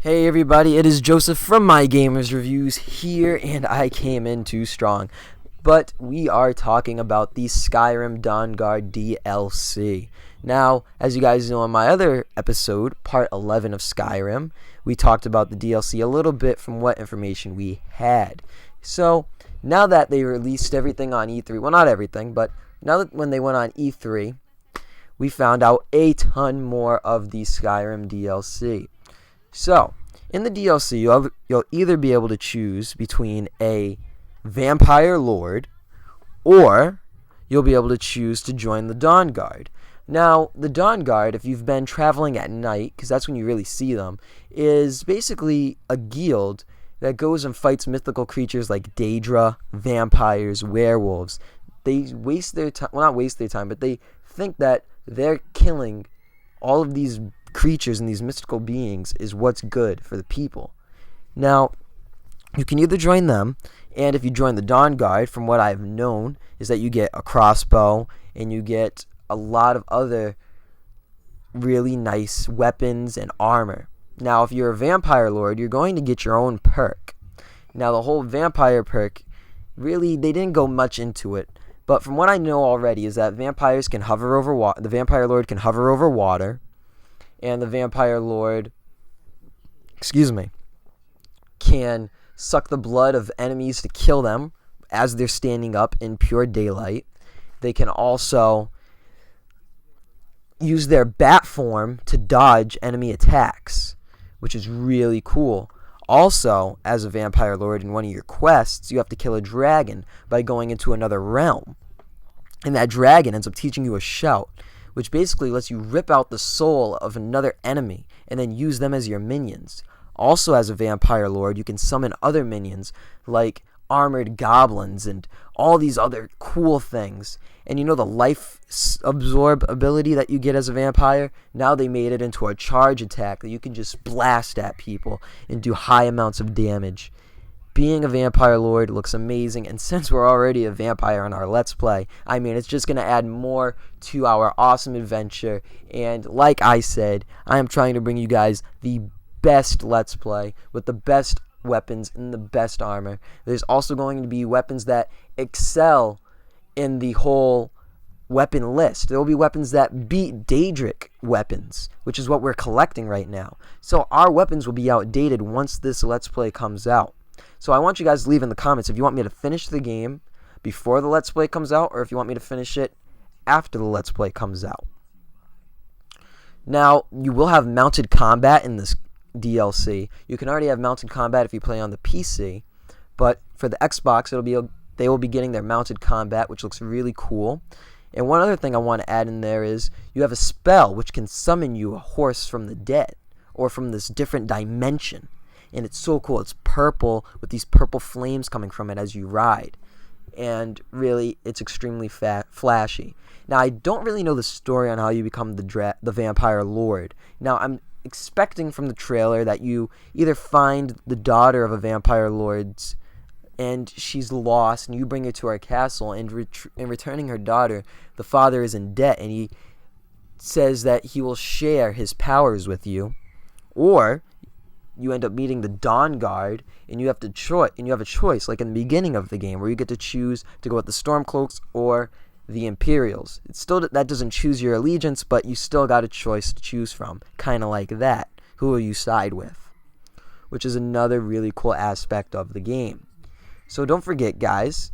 Hey everybody, it is Joseph from My Gamers Reviews here, and I came in too strong. But we are talking about the Skyrim DawnGuard DLC. Now, as you guys know in my other episode, part 11 of Skyrim, we talked about the DLC a little bit from what information we had. So, now that they released everything on E3, well not everything, but now that when they went on E3, we found out a ton more of the Skyrim DLC. So, in the DLC, you'll either be able to choose between a vampire lord, or you'll be able to choose to join the DawnGuard. Now, the DawnGuard, if you've been traveling at night, because that's when you really see them, is basically a guild that goes and fights mythical creatures like Daedra, vampires, werewolves. They waste their time, well not waste their time, but they think that they're killing all of these creatures and these mystical beings is what's good for the people. Now, you can either join them, and if you join the DawnGuard, from what I've known, is that you get a crossbow, and you get a lot of other really nice weapons and armor. Now, if you're a vampire lord, you're going to get your own perk. Now, the whole vampire perk, really, they didn't go much into it, but from what I know already is that vampires can hover over water. The vampire lord can hover over water, and the vampire lord, can suck the blood of enemies to kill them as they're standing up in pure daylight. They can also use their bat form to dodge enemy attacks, which is really cool. Also, as a vampire lord, in one of your quests, you have to kill a dragon by going into another realm. And that dragon ends up teaching you a shout, which basically lets you rip out the soul of another enemy and then use them as your minions. Also, as a vampire lord, you can summon other minions like armored goblins and all these other cool things. And you know the life absorb ability that you get as a vampire? Now they made it into a charge attack that you can just blast at people and do high amounts of damage. Being a vampire lord looks amazing, and since we're already a vampire in our Let's Play, I mean, it's just going to add more to our awesome adventure. And like I said, I am trying to bring you guys the best Let's Play with the best weapons and the best armor. There's also going to be weapons that excel in the whole weapon list. There will be weapons that beat Daedric weapons, which is what we're collecting right now. So our weapons will be outdated once this Let's Play comes out. So I want you guys to leave in the comments if you want me to finish the game before the Let's Play comes out, or if you want me to finish it after the Let's Play comes out. Now, you will have mounted combat in this DLC. You can already have mounted combat if you play on the PC, but for the Xbox, they will be getting their mounted combat, which looks really cool. And one other thing I want to add in there is you have a spell which can summon you a horse from the dead, or from this different dimension. And it's so cool. It's purple with these purple flames coming from it as you ride. And really, it's extremely flashy. Now, I don't really know the story on how you become the vampire lord. Now, I'm expecting from the trailer that you either find the daughter of a vampire lord's and she's lost, and you bring her to our castle, and in returning her daughter, the father is in debt, and he says that he will share his powers with you. Or you end up meeting the DawnGuard, and you have a choice, like in the beginning of the game, where you get to choose to go with the Stormcloaks or the Imperials. It's still that doesn't choose your allegiance, but you still got a choice to choose from, kind of like that. Who will you side with? Which is another really cool aspect of the game. So don't forget, guys,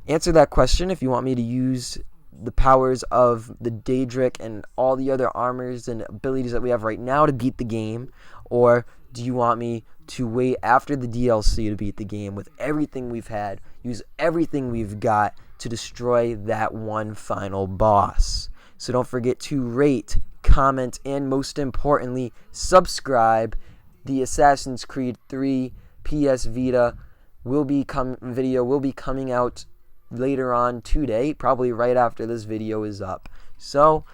answer that question if you want me to use the powers of the Daedric and all the other armors and abilities that we have right now to beat the game, or do you want me to wait after the DLC to beat the game with everything we've had, use everything we've got to destroy that one final boss? So don't forget to rate, comment, and most importantly, subscribe. The Assassin's Creed 3 PS Vita video will be coming out later on today, probably right after this video is up. So,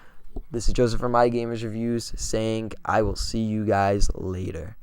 this is Joseph from My Gamers Reviews saying I will see you guys later.